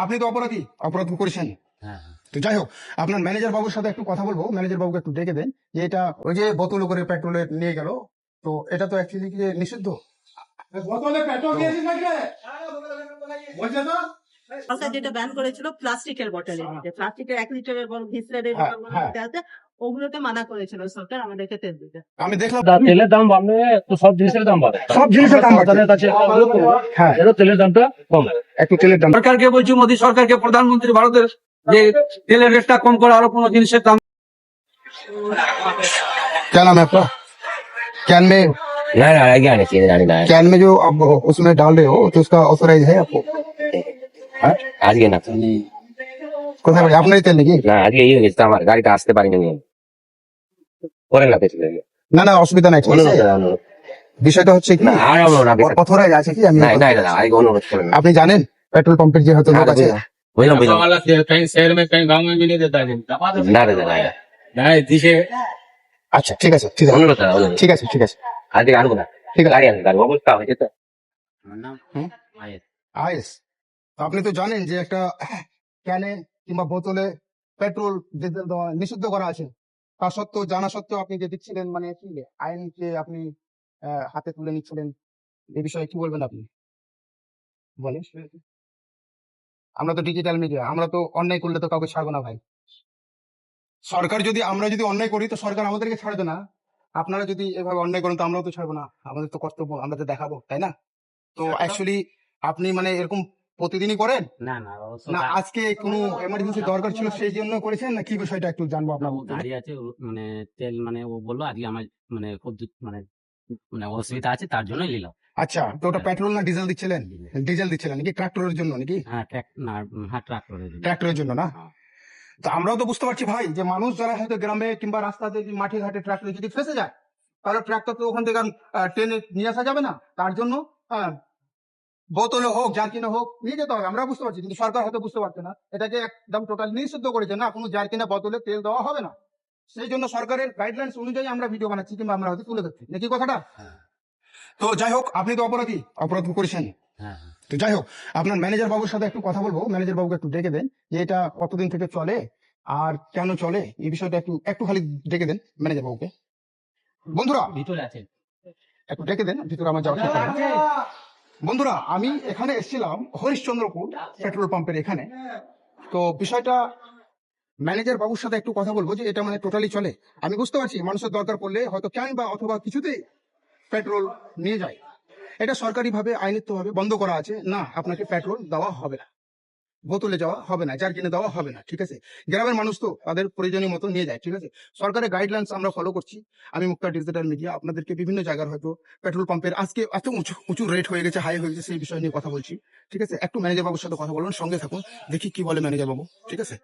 আপনি তো অপরাধী, অপরাধ করেছেন। হ্যাঁ তো যাই হোক, আপনার ম্যানেজার বাবুর সাথে একটু কথা বলবো, ম্যানেজার বাবুকে একটু ডেকে দেন যে এটা ওই যে বোতল করে পেট্রোলে নিয়ে গেল, তো এটা তো অ্যাকচুয়ালি কি নিষিদ্ধ। বোতলে পেট্রোল দিয়েছিস নাকি রে? বলছে তো। সরকার যেটা ব্যান করেছিল প্লাস্টিকের বটলের মধ্যে, প্লাস্টিকের 1 লিটারের বিসলারের হ্যাঁ, বোতলগুলোর হ্যাঁ। মধ্যে আছে, ওগুলোতে মানা করেছিল সরকার আমাদেরকে তেল দিতে। আমি দেখলাম তেলের দাম বাড়লে তো সব জিনিসের দাম বাড়ে, সব জিনিসের দাম বাড়ছে। সরকারের কাছে অনুরোধ করবো, হ্যাঁ, যেন তেলের দামটা কম হয়। একটু তেলের দাম। সরকারকে বলছি, মোদী সরকারকে, প্রধানমন্ত্রী ভারতের, যে তেলের রেটটা কম করে আরো কোনো জিনিসের দাম। क्या नाम है आपका? कैन में না না আগে আনে চিনি জানি না कैन में जो आप उसमें डाल रहे हो तो उसका ऑथराइज है आपको? আজকে না কোথায় বাড়ি? আপনারই তেল নাকি? না আজকে এই হয়েছে, আমার গাড়িটা আসতে পারিনি নিয়ে করেন না পেছনে না না, অসুবিধা নাই, ঠিক আছে। বিষয়টা হচ্ছে কি, না আর আমরা না অথরাইজ আছে কি আমি না না না আগে অনুরোধ করেন না। আপনি জানেন পেট্রোল পাম্পের যে হয়তো লোক আছে। বুঝলাম বুঝলাম कहीं शहर में कहीं गाँव में भी नहीं देता है না রে না नहीं दिशे। আচ্ছা ঠিক আছে, ঠিক আছে, অনুরোধ না, অনুরোধ। ঠিক আছে, ঠিক আছে, আজকে আনবো না, ঠিক আছে। গাড়ি আনবো, গাড়ি অবস্থা হয়েছে তো। আইস, তো আপনি তো জানেন যে একটা ক্যানে কিংবা বোতলে পেট্রোল ডিজেল দেওয়া নিষিদ্ধ করা আছে। তা সত্ত্বেও, জানা সত্ত্বেও আপনি যে দিচ্ছিলেন, মানে কি আইনকে আপনি হাতে তুলে নিচ্ছিলেন, এই বিষয়ে কি বলবেন আপনি? বলেন। আমরা তো ডিজিটাল মিডিয়া, আমরা তো অন্যায় করলে তো কাউকে ছাড়বো না ভাই। সরকার যদি, আমরা যদি অন্যায় করি তো সরকার আমাদেরকে ছাড়বে না। আপনারা যদি এভাবে অন্যায় করেন তো আমরাও তো ছাড়বো না, আমাদের তো কর্তব্য, আমরা তো দেখাবো, তাই না? তো অ্যাকচুয়ালি আপনি মানে এরকম প্রতিদিনই করেন না না অবশ্য না আজকে কোনো এমার্জেন্সি দরকার ছিল সেই জন্য করেছেন, না কি বিষয়টা একটু জানবো আপনার ও মধ্যে। গাড়ি আছে মানে তেল মানে ও বললো আজকে আমার মানে খুব মানে মানে অসুবিধা আছে তার জন্য নিলাম। আচ্ছা, তো ওটা পেট্রোল না ডিজেল দিচ্ছিলেন? ডিজেল দিচ্ছিলেন নাকি ট্রাক্টরের জন্য নাকি? হ্যাঁ না হ্যাঁ ট্রাক্টরে ট্রাক্টরের জন্য না? হ্যাঁ। তো আমরাও তো বুঝতে পারছি ভাই যে মানুষ যারা হয়তো গ্রামে কিংবা রাস্তাতে মাঠে ঘাটে ট্রাক্টরে যদি ফেসে যায়, তাহলে ট্রাক্টর তো ওখান থেকে ট্রেনে নিয়ে আসা যাবে না, তার জন্য আহ, বোতলে হোক জার্কিনে হোক নিয়ে যেতে হবে। আমরা বুঝতে পারছি, কিন্তু সরকার হয়তো বুঝতে পারছে না, এটাকে একদম টোটাল নিষিদ্ধ করেছে, না কোনো জার্কিনে বোতলে তেল দেওয়া হবে না। সেই জন্য সরকারের গাইডলাইন্স অনুযায়ী আমরা ভিডিও বানাচ্ছি কিংবা আমরা হয়তো তুলে ধরছি, নাকি কথাটা? তো যাই হোক, আপনি তো অপরাধী, অপরাধ করেছেন। হ্যাঁ তো যাই হোক, আপনার ম্যানেজার বাবুর সাথে একটু কথা বলবো, ম্যানেজার বাবুকে একটু ডেকে দেন যে এটা কতদিন থেকে চলে আর কেন চলে, এই বিষয়টা একটু একটু খালি ডেকে দেন ম্যানেজার বাবুকে। বন্ধুরা ভিতরে আছে। একটু ডেকে দেন, ভিতরে আমার যাওয়া ঠিক হবে না। বন্ধুরা, আমি এখানে এসেছিলাম হরিশ্চন্দ্রপুর পেট্রোল পাম্পের এখানে। তো বিষয়টা ম্যানেজার বাবুর সাথে একটু কথা বলবো যে এটা মানে টোটালি চলে। আমি বুঝতে পারছি মানুষের দরকার পড়লে হয়তো ক্যান বা অথবা কিছুতেই পেট্রোল নিয়ে যায়, এটা সরকারি ভাবে আইনত ভাবে বন্ধ করা আছে, না আপনাকে পেট্রোল দেওয়া হবে না, বোতলে যাওয়া হবে না, যার কিনে দেওয়া হবে না, ঠিক আছে। গ্রামের মানুষ তো তাদের প্রয়োজনীয় মতো নিয়ে যায়, ঠিক আছে। সরকারের গাইডলাইন্স আমরা ফলো করছি। আমি মুক্তা ডিজিটাল মিডিয়া আপনাদেরকে বিভিন্ন জায়গার হয়তো পেট্রোল পাম্পের আজকে এত উঁচু উঁচু রেট হয়ে গেছে, হাই হয়ে গেছে, সেই বিষয় নিয়ে কথা বলছি, ঠিক আছে। একটু ম্যানেজার বাবুর সাথে কথা বলুন, সঙ্গে থাকুন, দেখি কি বলে ম্যানেজার বাবু, ঠিক আছে।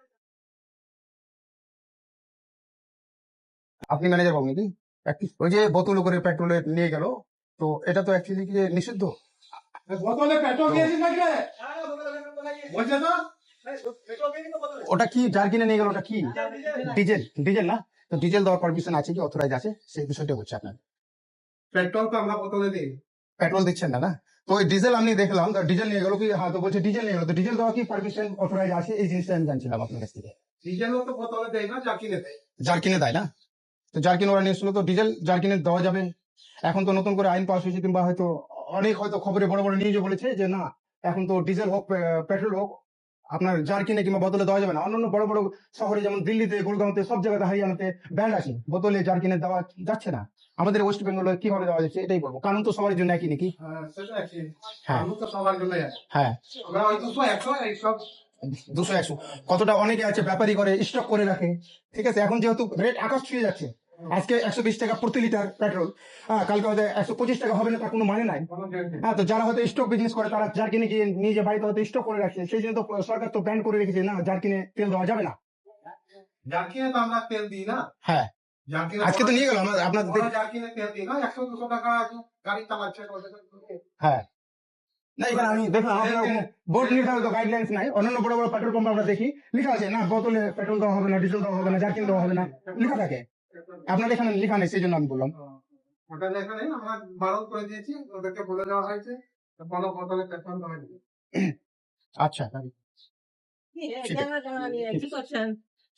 আপনি ম্যানেজার বাবু নাকি? ওই যে বোতল করে পেট্রোলে নিয়ে গেল, তো এটা তো অ্যাকচুয়ালি কি নিষিদ্ধ। বোতলে পেট্রোল দিয়েছিস নাকি রে? বলছে তো। ওটা কি যার কিনে নিয়ে গেল, ওটা কি ডিজেল? ডিজেল না? তো ডিজেল দেওয়ার পারমিশন আছে কি, অথরাইজ আছে, সেই বিষয়টা হচ্ছে আপনার। পেট্রোল তো আমরা বোতলে দিই, পেট্রোল দিচ্ছেন না, না? তো ওই ডিজেল আমি দেখলাম, ডিজেল নিয়ে গেল কি, হ্যাঁ তো বলছে ডিজেল নিয়ে গেল, তো ডিজেল দেওয়া কি পারমিশন অথরাইজ আছে, এই জিনিসটা আমি জানছিলাম আপনার কাছ থেকে। ডিজেলও তো বোতলে দেয় না, যার কিনে দেয়। যার কিনে দেয় না? তো জার্কিন ওরা নিয়ে এসেছিল, তো ডিজেল জার্কিনে দেওয়া যাবে। এখন তো নতুন করে আইন পাস হয়েছে, কিংবা হয়তো অনেক হয়তো খবরে বড় বড় নিউজে বলেছে যে না, এখন তো ডিজেল হোক পেট্রোল হোক আপনার জার্কিনে কিংবা বোতলে দেওয়া যাবে না। অন্যান্য বড় বড় শহরে যেমন দিল্লিতে, গুড়গাঁওতে, সব জায়গাতে, হরিয়ানাতে ব্যান্ড আছে, বোতলে জার্কিনে দেওয়া যাচ্ছে না। আমাদের ওয়েস্ট বেঙ্গলে কিভাবে দেওয়া যাচ্ছে এটাই বলবো। কানুন তো সবার জন্য একই নাকি? হ্যাঁ হ্যাঁ, 200 100 কতটা অনেকে আছে ব্যাপারী করে স্টক করে রাখে, ঠিক আছে। এখন যেহেতু রেট আকাশ ছুঁয়ে যাচ্ছে, আজকে 120 টাকা প্রতি লিটার পেট্রোল, হ্যাঁ কালকে হয়তো 125 টাকা হবে না, তার কোনো মানে নাই। হ্যাঁ, তো যারা হয়তো স্টক বিজনেস করে তারা যার কিনে গিয়ে নিজে বাড়িতে হয়তো স্টক করে রাখছে, সেই জন্য তো সরকার তো ব্যান করে রেখেছে, না যার কিনে তেল দেওয়া যাবে না। যার কিনে তো আমরা তেল দিই না। হ্যাঁ, যার কিনে আজকে তো নিয়ে গেল আপনার। যার কিনে তেল দিই না, 100-200 টাকা গাড়ি চালাচ্ছে। হ্যাঁ, না এখানে আমি দেখলাম বোর্ড নির্ধারিত গাইডলাইন্স নাই। অন্যান্য বড় বড় পেট্রোল পাম্প আমরা দেখি লেখা আছে না, বোতলে পেট্রোল দেওয়া হবে না, ডিজেল দেওয়া হবে না, জার্কিন দেওয়া হবে না, লেখা থাকে। আপনাদের এখানে লেখা নেই, সেই জন্য আমি বললাম। ওটা লেখা নেই, আমরা বারণ করে দিয়েছি, ওদেরকে বলে দেওয়া হয়েছে কোনো বোতলে পেট্রোল দেওয়া আচ্ছা। ঠিক আছে। ক্যামেরা ট্যামেরা নিয়ে কি করছেন?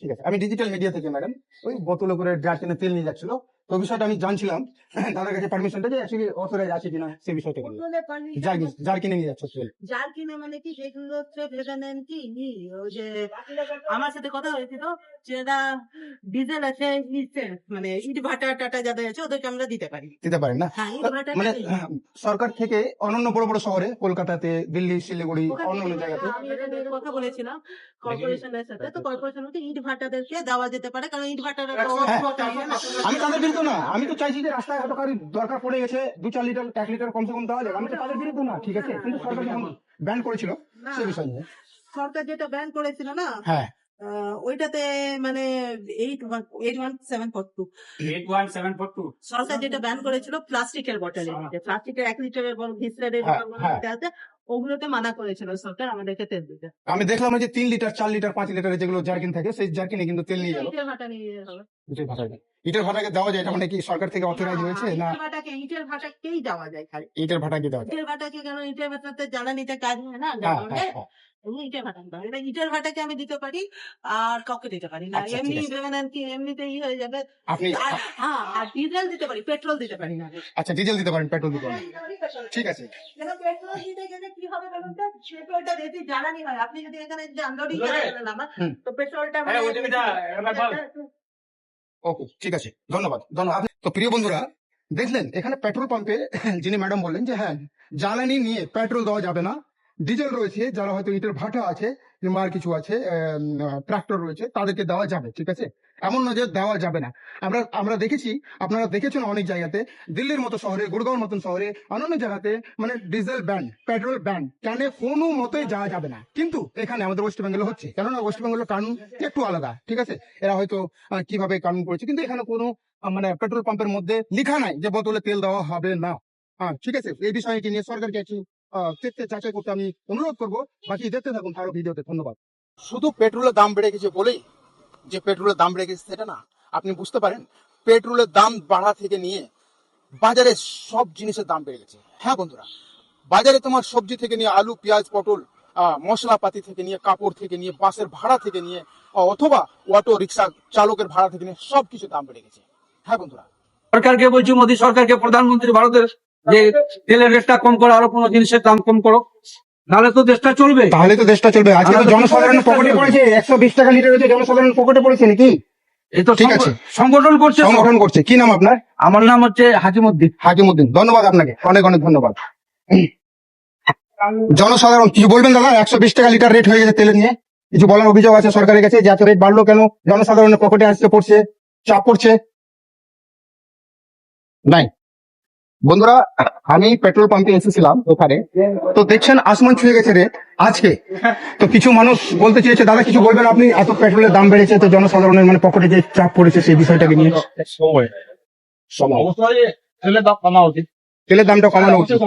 ঠিক আছে, আমি ডিজিটাল মিডিয়া থেকে ম্যাডাম ওই বোতলে করে জারকিনে তেল নিয়ে যাচ্ছিল, তো বিষয়টা আমি জানছিলাম দাদার কাছে পারমিশনটা যে অ্যাকচুয়ালি অথরাইজ আছে কিনা সেই বিষয়টা বলুন। বললে permission জারকিনে নিয়ে যাচ্ছে তেল। যার কিনে মানে কি সেগুলো হচ্ছে ভেবে নেন কি ওই যে আমার সাথে কথা হয়েছিল যেটা ডিজেল আছে মানে ইট ভাটা টাটা যাদের আছে ওদেরকে আমরা দিতে পারি। দিতে পারেন না? হ্যাঁ, ইট ভাটা মানে সরকার থেকে অন্যান্য বড় বড় শহরে কলকাতাতে, দিল্লি, শিলিগুড়ি, অন্য অন্য জায়গাতে আমি এটা নিয়ে কথা বলেছিলাম কর্পোরেশনের সাথে, তো কর্পোরেশন বলতে ইট ভাটাদেরকে দেওয়া যেতে পারে, কারণ ইট ভাটার একটা হ্যাঁ, অবস্থা আছে না। আমি তাদের বিরুদ্ধে না, আমি তো চাইছি যে রাস্তায় হয়তো কারোর দরকার পড়ে গেছে 2-4 লিটার 1 লিটার কমসে কম দেওয়া যাবে, আমি তো তাদের বিরুদ্ধে না, ঠিক আছে, কিন্তু সরকার যখন ব্যান করেছিল সে বিষয় নিয়ে। সরকার যেটা ব্যান করেছিল না হ্যাঁ, ওইটাতে মানে 81742 81742 সরকার যেটা ব্যান করেছিল প্লাস্টিকের বটলের মধ্যে, প্লাস্টিকের 1 লিটারের বড় ভিসলারের হ্যাঁ, বোতলগুলোতে আছে, ওগুলোতে মানা করেছিল সরকার আমাদেরকে তেল দিতে। আমি দেখলাম যে 3 লিটার 4 লিটার 5 লিটারের যেগুলো জারকিন থাকে সেই জারকিনে কিন্তু তেল নিয়ে গেল। ইটের ভাটা নিয়ে যেতে হবে। ইটের ভাটাকে দেওয়া যায়, এটা মানে কি সরকার থেকে অথরাইজ হয়েছে না? ইটের ভাটাকেই দেওয়া যায় খালি। ইটের ভাটাকে দেওয়া যায়? ইটের ভাটাকে কেন, ইটের ভাটাতে জ্বালানিতে কাজ হয় না, হ্যাঁ, জ্বালানিতে হ্যাঁ, হ্যাঁ। এমনি ইটের ভাটা দিতে হবে। এবার ইটের ভাটাকে আমি দিতে পারি আর কাউকে দিতে পারি না, আচ্ছা, এমনি ঠিক আছে। ভেবে নেন কি এমনিতেই হয়ে যাবে। আপনি আর হ্যাঁ, আর ডিজেল দিতে পারি, পেট্রোল দিতে পারি না। আচ্ছা ডিজেল দিতে পারেন, পেট্রোল দিতে পারেন, ঠিক আছে। কেন পেট্রোল দিতে গেলে কি হবে বলুন তো, পেট্রোলটা বেশি জ্বালানি হয়। আপনি যদি এখানে যে আনলোডিং করেন আমার, হুম। তো পেট্রোলটা হ্যাঁ, ওই জমিটা একবার বল। ওকে, ঠিক আছে, ধন্যবাদ ধন্যবাদ। তো প্রিয় বন্ধুরা, দেখলেন এখানে পেট্রোল পাম্পে যিনি ম্যাডাম বললেন যে হ্যাঁ জ্বালানি নিয়ে পেট্রোল দেওয়া যাবে না, ডিজেল রয়েছে, যারা হয়তো ইটের ভাটা আছে কিংবা আর কিছু আছে, ট্রাক্টর রয়েছে, তাদেরকে দেওয়া যাবে, ঠিক আছে, এমন নয় যে দেওয়া যাবে না। আমরা দেখেছি, আপনারা দেখেছেন অনেক জায়গাতে, দিল্লির মতো শহরে, গুড়গাঁওর মতন শহরে, অন্যান্য জায়গাতে মানে ডিজেল ব্যান, পেট্রোল ব্যান, কেন কোনো মতেই যাওয়া যাবে না, কিন্তু এখানে আমাদের ওয়েস্ট বেঙ্গলে হচ্ছে, কেননা ওয়েস্ট বেঙ্গলের কানুন একটু আলাদা, ঠিক আছে, এরা হয়তো কিভাবে কানুন করেছে, কিন্তু এখানে কোনো মানে পেট্রোল পাম্পের মধ্যে লেখা নাই যে বোতলে তেল দেওয়া হবে না। হ্যাঁ, ঠিক আছে, এই বিষয়টি নিয়ে সরকারকে একটু দেখতে যাচাই করতে আমি অনুরোধ করবো। বাকি দেখতে থাকুন আরো ভিডিওতে, ধন্যবাদ। শুধু পেট্রোলের দাম বেড়ে গেছে বলেই যে পেট্রোলের দাম বেড়ে গেছে সেটা না, আপনি বুঝতে পারেন পেট্রোলের দাম বাড়া থেকে নিয়ে বাজারে সব জিনিসের দাম বেড়ে গেছে। হ্যাঁ বন্ধুরা, বাজারে তোমার সবজি থেকে নিয়ে আলু, পেঁয়াজ, পটল, মশলাপাতি থেকে নিয়ে, কাপড় থেকে নিয়ে, বাসের ভাড়া থেকে নিয়ে, অথবা অটো রিক্সা চালকের ভাড়া থেকে নিয়ে সবকিছু দাম বেড়ে গেছে। হ্যাঁ বন্ধুরা, সরকারকে বলছি, মোদী সরকারকে, প্রধানমন্ত্রী ভারতের, যে তেলের রেটটা কম করো, আরো কোনো জিনিসের দাম কম করো, তাহলে তো দেশটা চলবে। তাহলে তো দেশটা চলবে। আজকে তো জনসাধারণের পকেটে পড়েছে 120 টাকা লিটার হচ্ছে, জনসাধারণের পকেটে পড়েছে নাকি? এই তো ঠিক আছে। সংগঠন করছে। সংগঠন করছে। কি নাম আপনার? আমার নাম হচ্ছে হাকিমউদ্দিন। হাকিমউদ্দিন, ধন্যবাদ আপনাকে, অনেক অনেক ধন্যবাদ। জনসাধারণ কিছু বলবেন দাদা? 120 টাকা লিটার রেট হয়ে গেছে তেলের নিয়ে, কিছু বলার অভিযোগ আছে সরকারের কাছে যে এত রেট বাড়লো কেন, জনসাধারণের পকেটে আসতে পড়ছে, চাপ পড়ছে নাই? বন্ধুরা, আমি পেট্রোল পাম্পে এসেছিলাম ওখানে, তো দেখছেন আসমান ছুঁয়ে গেছে রেট আজকে। তো কিছু মানুষ বলতে চেয়েছে দাদা কিছু বলবেন আপনি, এত পেট্রোলের দাম বেড়েছে, তো জনসাধারণের মানে পকেটে যে চাপ পড়েছে সেই বিষয়টাকে নিয়ে। অবশ্যই তেলের দাম কমা উচিত, তেলের দামটা কমানো উচিত।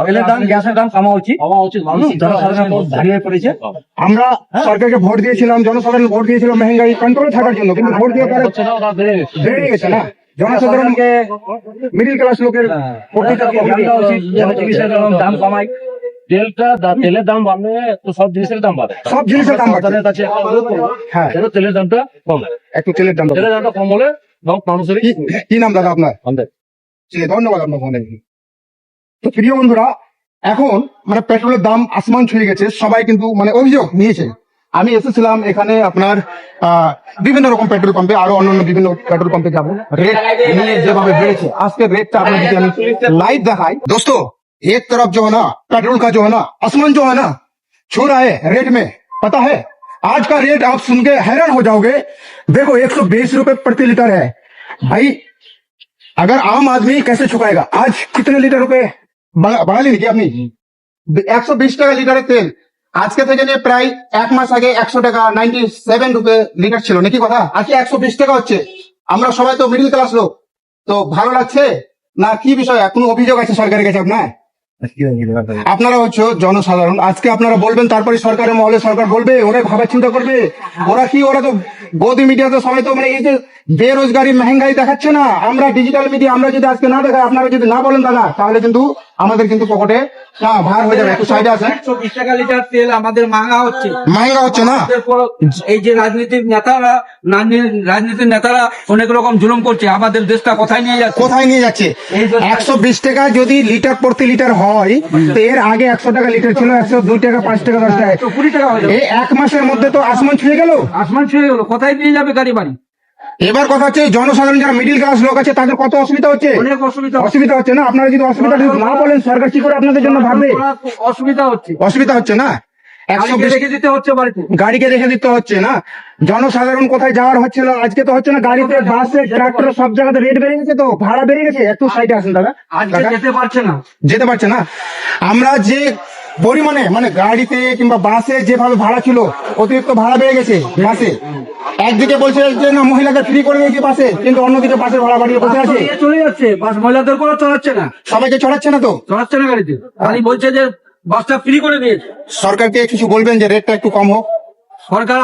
তেলের দাম, গ্যাসের দাম কমা উচিত, জনসাধারণ ভারী হয়ে পড়েছে। আমরা সরকারকে ভোট দিয়েছিলাম, জনসাধারণ ভোট দিয়েছিল মেহেঙ্গাই কন্ট্রোলে থাকার জন্য, কিন্তু ভোট দিয়ে পরে বেড়ে গেছে না। জনসাধারণকে, মিডিল ক্লাস লোকের দাম কমাই, তেলের দাম বাড়লে তো সব জিনিসের দাম বাড়ে, সব জিনিসের দাম বাড়ছে। সরকারের কাছে একটা অনুরোধ করবো, হ্যাঁ, যেন তেলের দামটা কম হয়। একটু তেলের দাম তেলের দামটা কম হলে মানুষের কি নাম দাদা আপনার? ঠিক আছে, ধন্যবাদ আপনার ফোনে। তো প্রিয় বন্ধুরা, এখন মানে পেট্রোলের দাম আসমান ছুঁয়ে গেছে, সবাই কিন্তু মানে অভিযোগ নিয়েছে। আমি এসেছিলাম এখানে আপনার বিভিন্ন রকম পেট্রোল পাম্পে, আরো অন্যান্য বিভিন্ন পেট্রোল পাম্পে যাবো, রেট নিয়ে যেভাবে বেড়েছে, আজকে রেটটা আপনাদেরকে আমি लाइव दिखाई। दोस्तों, एक तरफ जो है ना पेट्रोल का जो है ना आसमान जो है ना छू रहा है रेट में, पता है आज का रेट आप सुन के हैरान हो जाओगे। देखो 120 रुपए प्रति लीटर है भाई, अगर आम आदमी कैसे चुकाएगा? आज कितने लीटर रुपए बढ़ा ली আপনি? 120 টাকা লিটারের তেল আজকে থেকে নিয়ে প্রায় 1 মাস আগে 100 টাকা 97 রুপে লিটার ছিল নাকি কথা, আজকে 120 টাকা হচ্ছে। আমরা সবাই তো মিডিল ক্লাস লোক, তো ভালো লাগছে না কি বিষয়? কোনো অভিযোগ আছে সরকারের কাছে আপনার? আপনারা হচ্ছে জনসাধারণ, আজকে আপনারা বলবেন, তারপরে সরকারের মহলে সরকার বলবে, ওরা ভাবা চিন্তা করবে। ওরা কি, ওরা তো গদি মিডিয়াতে সবাই তো মানে এই যে বেরোজগারি, মেহেঙ্গাই দেখাচ্ছে না। আমরা ডিজিটাল মিডিয়া, আমরা যদি আজকে না দেখাই, আপনারা যদি না বলেন দাদা, তাহলে কিন্তু আমাদের কিন্তু পকেটে ভার হয়ে যাবে। একটু সাইডে আসেন। 120 টাকা লিটার তেল আমাদের মাঙ্গা হচ্ছে। মাহেঙ্গা হচ্ছে না? আমাদের এই যে রাজনীতির নেতারা অনেক রকম জুলুম করছে, আমাদের দেশটা কোথায় নিয়ে যাচ্ছে? কোথায় নিয়ে যাচ্ছে? এই যে 120 টাকা যদি লিটার প্রতি লিটার হয়, তো এর আগে 100 টাকা লিটার ছিল, 102 টাকা, 5 টাকা, 10 টাকা। 120 টাকা হয়ে যাবে। এই এক মাসের মধ্যে তো আসমান ছুঁয়ে গেল। আসমান ছুঁয়ে গেল, কোথায় নিয়ে যাবে গাড়ি বাড়ি? এবার কথা হচ্ছে জনসাধারণ যারা মিডিল ক্লাস লোক আছে তাদের কত অসুবিধা হচ্ছে। অনেক অসুবিধা অসুবিধা হচ্ছে না? আপনারা যদি অসুবিধা যদি না বলেন, সরকার কি করে আপনাদের জন্য ভাববে? অসুবিধা হচ্ছে, অসুবিধা হচ্ছে না? গাড়িকে 120 রেখে দিতে হচ্ছে বাড়িতে। গাড়িকে রেখে দিতে হচ্ছে না? জনসাধারণ কোথায় যাওয়ার হচ্ছিল, আজকে তো হচ্ছে না। গাড়িতে, বাসে, ট্রাক্টরে সব জায়গাতে রেট বেড়ে গেছে, তো ভাড়া বেড়ে গেছে। একটু সাইডে আসেন দাদা। আজকে যেতে পারছে না। যেতে পারছে না। আমরা যে পরিমাণে মানে গাড়িতে কিংবা বাসে যেভাবে ভাড়া ছিল, অতিরিক্ত ভাড়া বেড়ে গেছে বাসে। একদিকে বলছে যে না মহিলাদের ফ্রি করে দিয়েছে বাসে, কিন্তু অন্যদিকে বাসের ভাড়া বাড়িয়ে বসে আছে। নিয়ে চলে যাচ্ছে, বাস মহিলাদের কোনো চড়াচ্ছে না, সবাইকে চড়াচ্ছে না তো? চড়াচ্ছে না গাড়িতে। খালি বলছে যে বাসটা ফ্রি করে দিয়েছে সরকারকে কিছু বলবেন যে রেটটা একটু কম হোক। সরকার।